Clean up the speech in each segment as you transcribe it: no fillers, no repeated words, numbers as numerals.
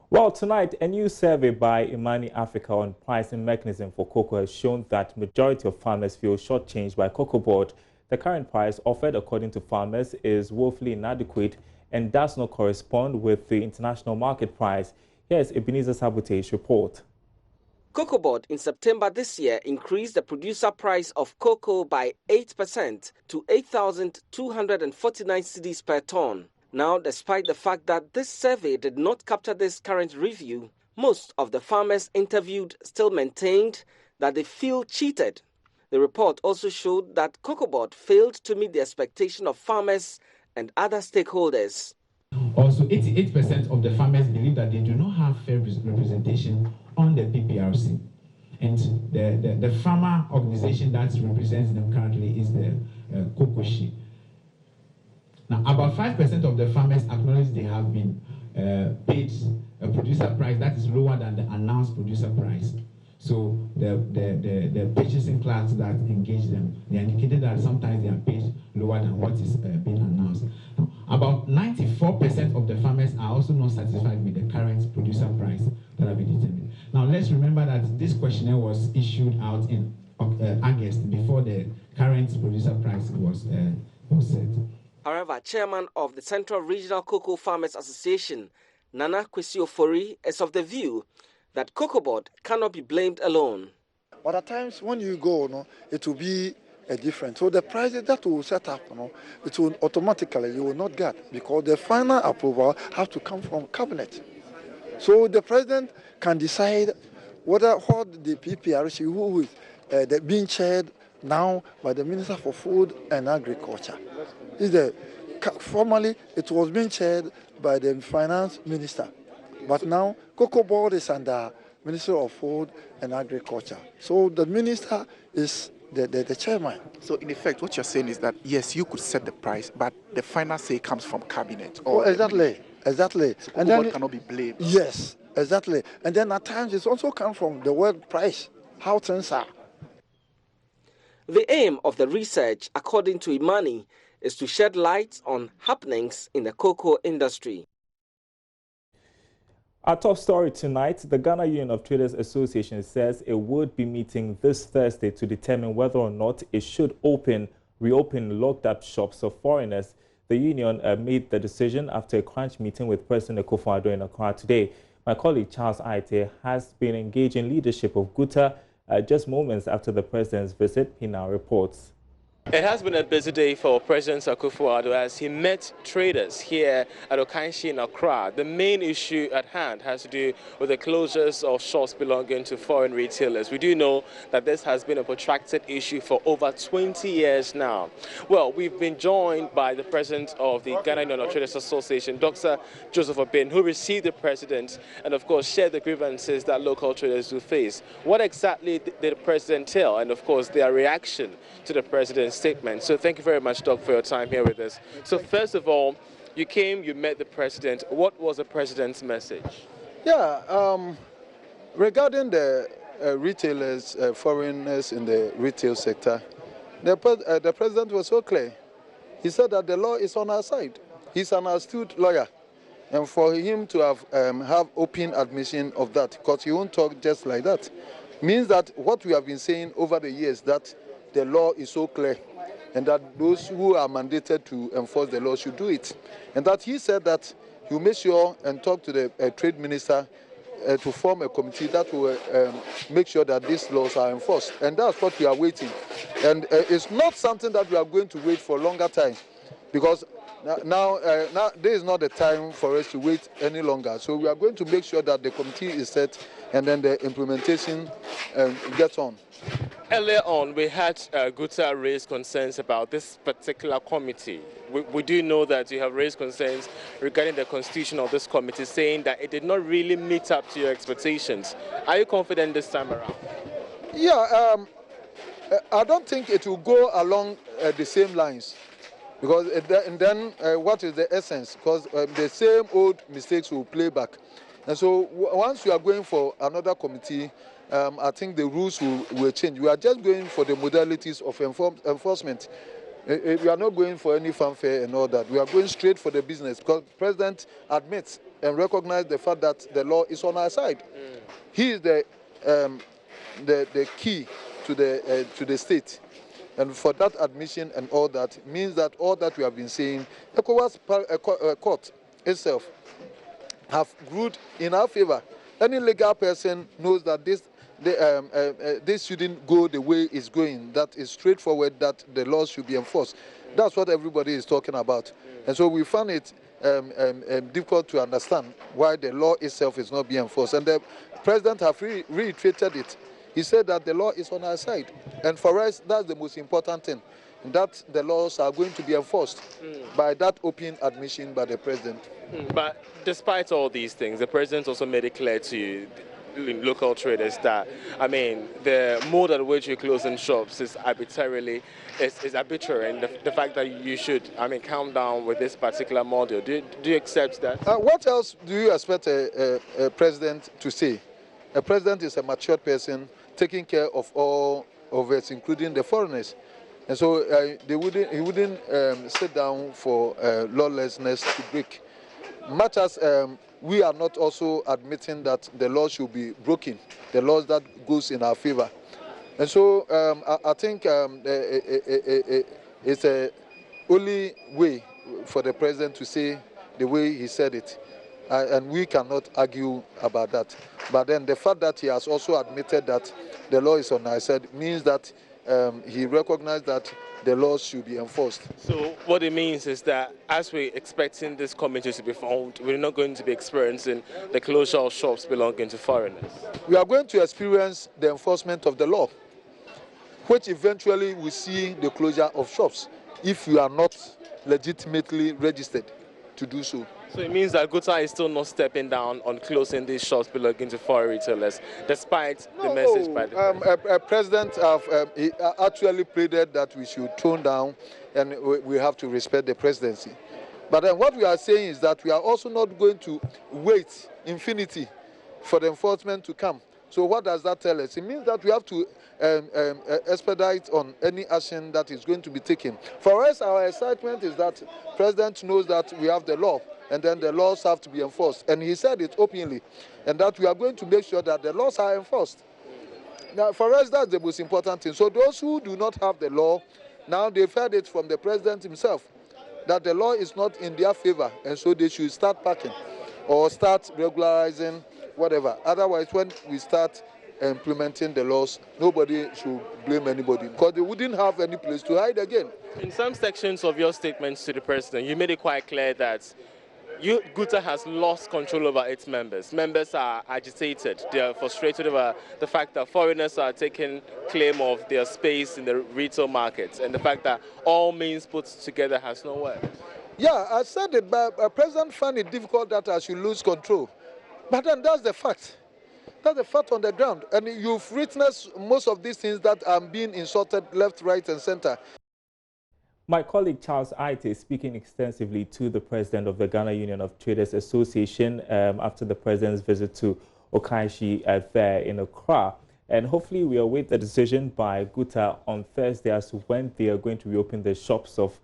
Well, tonight, a new survey by Imani Africa on pricing mechanism for cocoa has shown that majority of farmers feel shortchanged by Cocoa Board. The current price offered, according to farmers, is woefully inadequate and does not correspond with the international market price. Here's Ebenezer Sabute's report. Cocoa Board in September this year increased the producer price of cocoa by 8% to 8,249 cedis per ton. Now, despite the fact that this survey did not capture this current review, most of the farmers interviewed still maintained that they feel cheated. The report also showed that Cocoa Board failed to meet the expectation of farmers and other stakeholders. Also, 88% of the farmers believe that they do not have fair representation on the PPRC. And the farmer organization that represents them currently is the Kokoshi. Now, about 5% of the farmers acknowledge they have been paid a producer price that is lower than the announced producer price. So the purchasing class that engage them, they indicated that sometimes they are paid lower than what is being announced. Now, about 94% of the farmers are also not satisfied with the current producer price that have been determined. Now, let's remember that this questionnaire was issued out in August before the current producer price was set. However, chairman of the Central Regional Cocoa Farmers Association, Nana Addo, is of the view that Cocoa Board cannot be blamed alone. But at times when you go, it will be a different. So the prices that will set up, it will automatically, you will not get, because the final approval has to come from cabinet. So the president can decide what the PPRC, who is being chaired now by the Minister for Food and Agriculture. Formerly, it was being chaired by the Finance Minister. But now, Cocoa Board is under Ministry of Food and Agriculture. So the minister is the chairman. So in effect, what you're saying is that, yes, you could set the price, but the final say comes from cabinet. Oh, exactly. So Cocoa Board cannot be blamed. Yes, exactly. And then at times it also comes from the world price, how things are. The aim of the research, according to Imani, is to shed light on happenings in the cocoa industry. Our top story tonight, the Ghana Union of Traders Association says it would be meeting this Thursday to determine whether or not it should reopen locked-up shops of foreigners. The union made the decision after a crunch meeting with President Akufo-Addo in Accra today. My colleague Charles Aite has been engaged in leadership of GUTA just moments after the president's visit. He now reports. It has been a busy day for President Akufo-Addo as he met traders here at Okanshi in Accra. The main issue at hand has to do with the closures of shops belonging to foreign retailers. We do know that this has been a protracted issue for over 20 years now. Well, we've been joined by the president of the Ghana Union of Traders Association, Dr. Joseph Obin, who received the president and, of course, shared the grievances that local traders do face. What exactly did the president tell, and, of course, their reaction to the president's statement? So thank you very much, Doc, for your time here with us. So first of all, you came, you met the president. What was the president's message? Yeah, regarding the retailers, foreigners in the retail sector, the president was so clear. He said that the law is on our side. He's an astute lawyer. And for him to have open admission of that, because he won't talk just like that, means that what we have been saying over the years, that the law is so clear and that those who are mandated to enforce the law should do it. And that he said that he will make sure and talk to the trade minister to form a committee that will make sure that these laws are enforced. And that's what we are waiting. And it's not something that we are going to wait for a longer time, because now this is not the time for us to wait any longer. So we are going to make sure that the committee is set and then the implementation gets on. Earlier on, we had GUTA raise concerns about this particular committee. We do know that you have raised concerns regarding the constitution of this committee, saying that it did not really meet up to your expectations. Are you confident this time around? Yeah, I don't think it will go along the same lines. Because and then what is the essence? Because the same old mistakes will play back. And so once you are going for another committee, I think the rules will change. We are just going for the modalities of enforcement. We are not going for any fanfare and all that. We are going straight for the business, because the president admits and recognize the fact that the law is on our side. He is the key to the state. And for that admission and all that means that all that we have been saying, ECOWAS court itself have ruled in our favor. Any legal person knows that this shouldn't go the way it's going, that is straightforward, that the laws should be enforced. That's what everybody is talking about. And so we found it difficult to understand why the law itself is not being enforced. And the president has reiterated it. He said that the law is on our side. And for us, that's the most important thing, that the laws are going to be enforced by that open admission by the president. But despite all these things, the president also made it clear to local traders that, I mean, the mode at which you're closing shops is arbitrary, and the fact that you should, I mean, calm down with this particular model. Do you accept that? What else do you expect a president to say? A president is a mature person taking care of all of us, including the foreigners. And so he wouldn't sit down for lawlessness to break. Much as we are not also admitting that the law should be broken, the laws that goes in our favor. And so I think it's a only way for the president to say the way he said it. And we cannot argue about that. But then the fact that he has also admitted that the law is on our side means that he recognized that the laws should be enforced. So what it means is that as we're expecting this committee to be formed, we're not going to be experiencing the closure of shops belonging to foreigners. We are going to experience the enforcement of the law, which eventually will see the closure of shops if you are not legitimately registered to do so. So it means that Guta is still not stepping down on closing these shops belonging to foreign retailers, despite the message by the president. He actually pleaded that we should tone down and we have to respect the presidency. But then what we are saying is that we are also not going to wait infinity for the enforcement to come. So what does that tell us? It means that we have to expedite on any action that is going to be taken. For us, our excitement is that the president knows that we have the law, and then the laws have to be enforced. And he said it openly, and that we are going to make sure that the laws are enforced. Now, for us, that's the most important thing. So those who do not have the law, now they've heard it from the president himself, that the law is not in their favor, and so they should start packing or start regularizing whatever. Otherwise, when we start implementing the laws, nobody should blame anybody, because they wouldn't have any place to hide again. In some sections of your statements to the president, you made it quite clear that Guta has lost control over its members. Members are agitated. They are frustrated over the fact that foreigners are taking claim of their space in the retail market, and the fact that all means put together has no work. Yeah, I said it, but President found it difficult that I should lose control. But then that's the fact. That's the fact on the ground. And you've witnessed most of these things that are being insulted left, right, and center. My colleague Charles Aite is speaking extensively to the president of the Ghana Union of Traders Association after the president's visit to Okaishi there in Accra. And hopefully we await the decision by Guta on Thursday as to when they are going to reopen the shops of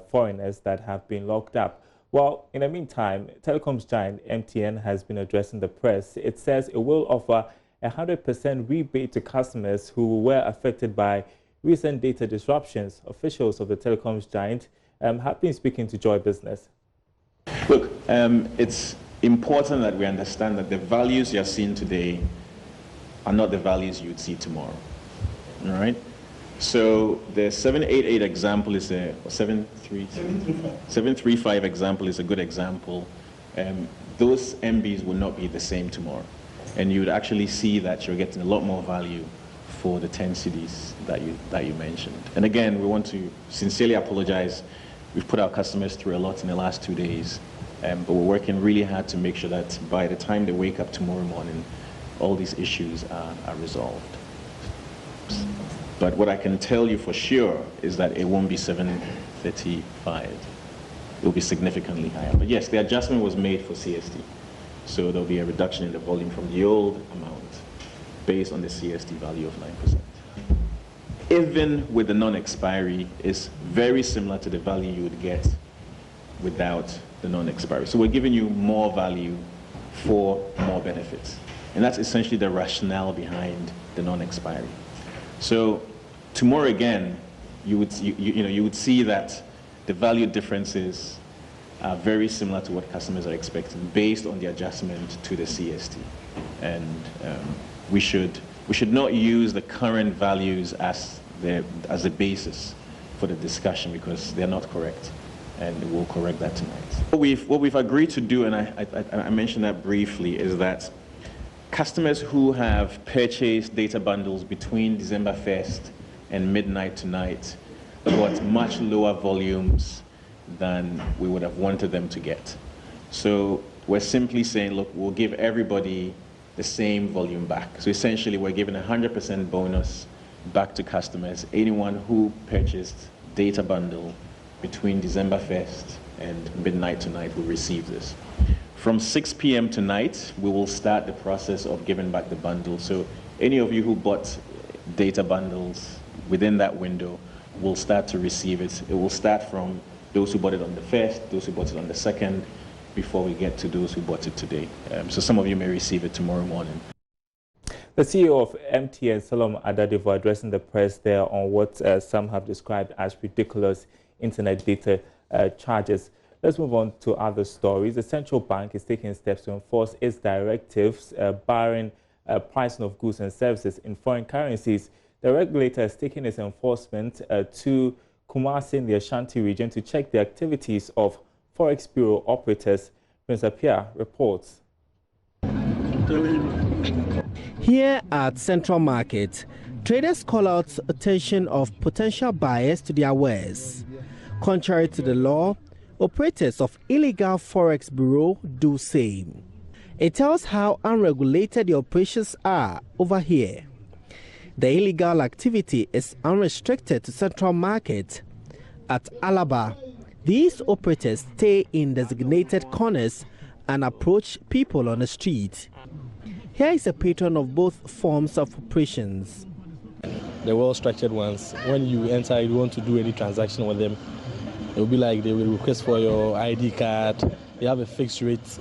foreigners that have been locked up. Well, in the meantime, telecoms giant MTN has been addressing the press. It says it will offer a 100% rebate to customers who were affected by recent data disruptions. Officials of the telecoms giant have been speaking to Joy Business. Look, it's important that we understand that the values you're seeing today are not the values you'd see tomorrow. All right? So the 788 example is a 735 example is a good example. Those MBs will not be the same tomorrow, and you would actually see that you're getting a lot more value for the 10 cities that you mentioned. And again, we want to sincerely apologize. We've put our customers through a lot in the last 2 days, but we're working really hard to make sure that by the time they wake up tomorrow morning, all these issues are resolved. But what I can tell you for sure is that it won't be 735. It will be significantly higher. But yes, the adjustment was made for CST. So there'll be a reduction in the volume from the old amount based on the CST value of 9%. Even with the non-expiry, it's very similar to the value you would get without the non-expiry. So we're giving you more value for more benefits. And that's essentially the rationale behind the non-expiry. So tomorrow again, you would see that the value differences are very similar to what customers are expecting based on the adjustment to the CST. And we should not use the current values as a basis for the discussion, because they're not correct, and we'll correct that tonight. What we've agreed to do, and I mentioned that briefly, is that customers who have purchased data bundles between December 1st and midnight tonight got much lower volumes than we would have wanted them to get. So we're simply saying, look, we'll give everybody the same volume back. So essentially, we're giving 100% bonus back to customers. Anyone who purchased data bundle between December 1st and midnight tonight will receive this. From 6 p.m. tonight, we will start the process of giving back the bundle. So any of you who bought data bundles within that window will start to receive it. It will start from those who bought it on the 1st, those who bought it on the 2nd, before we get to those who bought it today. So some of you may receive it tomorrow morning. The CEO of MTN, Nana Addo, addressing the press there on what some have described as ridiculous internet data charges. Let's move on to other stories. The central bank is taking steps to enforce its directives barring pricing of goods and services in foreign currencies. The regulator is taking its enforcement to Kumasi in the Ashanti region to check the activities of Forex Bureau operators. Prince Apia reports. Here at Central Market, traders call out attention of potential buyers to their wares. Contrary to the law, operators of illegal Forex Bureau do same. It tells how unregulated the operations are over here. The illegal activity is unrestricted to Central Market. At Alaba, these operators stay in designated corners and approach people on the street. Here is a patron of both forms of operations. The well-structured ones, when you enter, you want to do any transaction with them, it will be like they will request for your ID card. They have a fixed rate,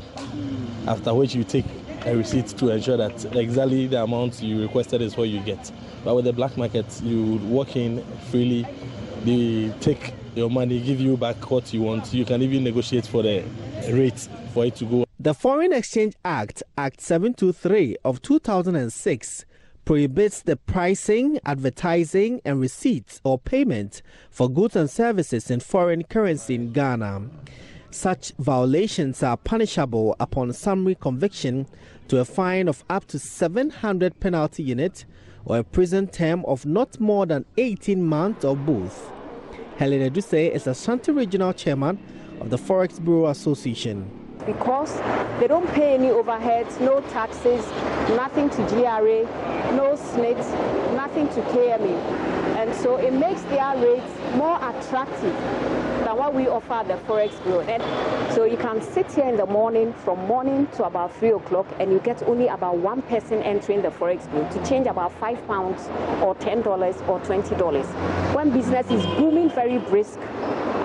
after which you take a receipt to ensure that exactly the amount you requested is what you get. But with the black market, you walk in freely, they take your money, give you back what you want. You can even negotiate for the rate for it to go. The Foreign Exchange Act, Act 723 of 2006, prohibits the pricing, advertising, and receipts or payment for goods and services in foreign currency in Ghana. Such violations are punishable upon summary conviction to a fine of up to 700 penalty unit or a prison term of not more than 18 months or both. Helen Eduse is Ashanti Regional Chairman of the Forex Bureau Association. Because they don't pay any overheads, no taxes, nothing to GRA, no SNIT, nothing to KME. And so it makes their rates more attractive than what we offer at the Forex Bureau. And so you can sit here in the morning, from morning to about 3 o'clock, and you get only about one person entering the Forex Bureau to change about £5 or $10 or $20. When business is booming very brisk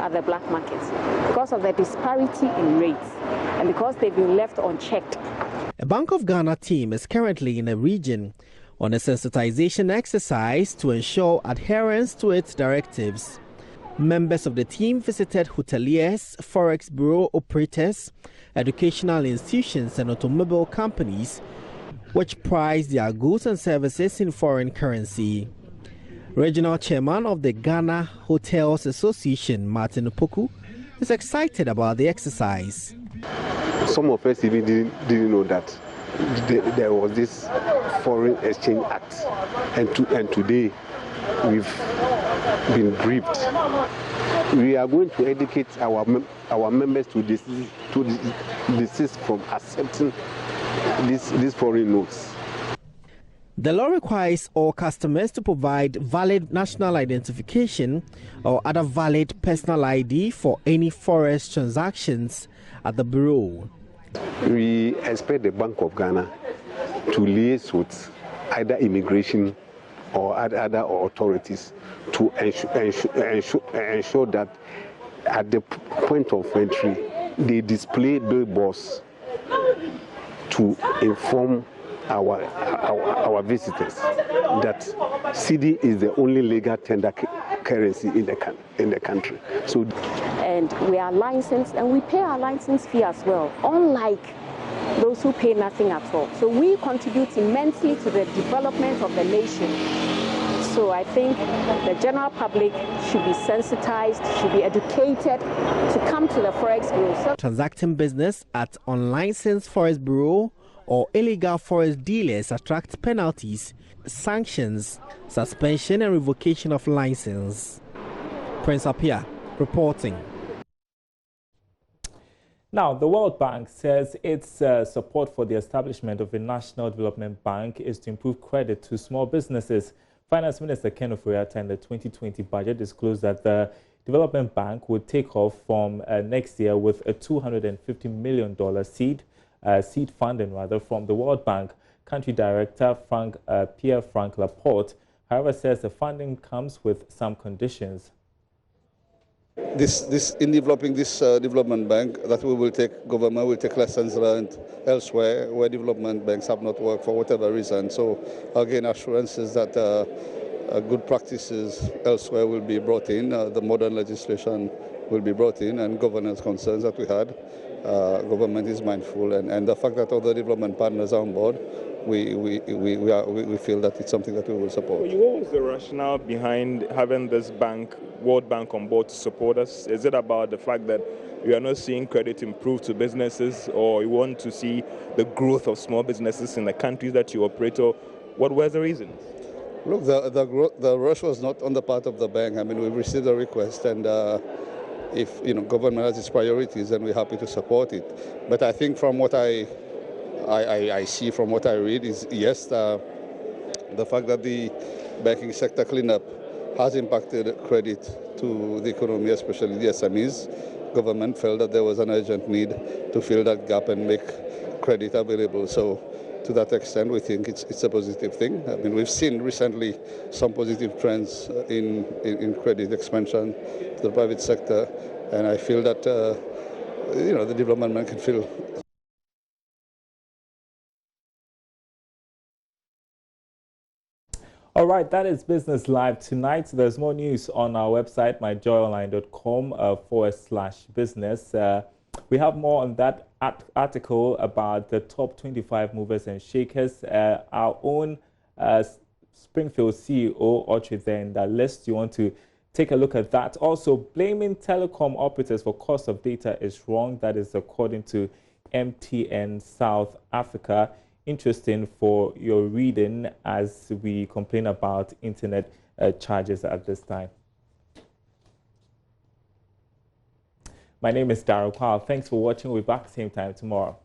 at the black market, because of the disparity in rates and because they've been left unchecked. A Bank of Ghana team is currently in the region on a sensitization exercise to ensure adherence to its directives. Members of the team visited hoteliers, Forex Bureau operators, educational institutions and automobile companies which price their goods and services in foreign currency. Regional Chairman of the Ghana Hotels Association, Martin Opoku, is excited about the exercise. Some of us even didn't know that there was this Foreign Exchange Act, and today we've been briefed. We are going to educate our members to desist from accepting these foreign notes. The law requires all customers to provide valid national identification or other valid personal ID for any forex transactions at the Bureau. We expect the Bank of Ghana to liaise with either immigration or other authorities to ensure that at the point of entry, they display billboards to inform our visitors that cedi is the only legal tender currency in the country. So, and we are licensed and we pay our license fee as well, unlike those who pay nothing at all. So we contribute immensely to the development of the nation. So I think the general public should be sensitized, should be educated to come to the Forex Bureau. So transacting business at unlicensed Forex Bureau or illegal forest dealers attract penalties, sanctions, suspension and revocation of license. Prince Apia reporting. Now, the World Bank says its support for the establishment of a national development bank is to improve credit to small businesses. Finance Minister Ken Ofori-Atta in the 2020 budget disclosed that the development bank would take off from next year with a $250 million seed funding from the World Bank. Country Director Pierre-Frank Laporte, however, says the funding comes with some conditions. In developing this development bank, that government will take lessons learned elsewhere where development banks have not worked for whatever reason. So again, assurances that good practices elsewhere will be brought in, the modern legislation will be brought in, and governance concerns that we had. Government is mindful, and the fact that other development partners are on board, we feel that it's something that we will support. What was the rationale behind having this bank, World Bank, on board to support us? Is it about the fact that we are not seeing credit improve to businesses, or you want to see the growth of small businesses in the countries that you operate, or what was the reason? Look, the rush was not on the part of the bank. I mean, we've received a request, and if government has its priorities, then we're happy to support it. But I think from what I see, from what I read, is yes, the fact that the banking sector cleanup has impacted credit to the economy, especially the SMEs. Government felt that there was an urgent need to fill that gap and make credit available. So to that extent, we think it's a positive thing. I mean, we've seen recently some positive trends in credit expansion to the private sector, and I feel that the development bank can fill. All right, that is Business Live tonight. There's more news on our website, myjoyonline.com/business. We have more on that article about the top 25 movers and shakers. Our own Springfield CEO, Audrey, there in that list. You want to take a look at that. Also, blaming telecom operators for cost of data is wrong. That is according to MTN South Africa. Interesting for your reading as we complain about internet charges at this time. My name is Darryl Kwao. Thanks for watching. We'll be back same time tomorrow.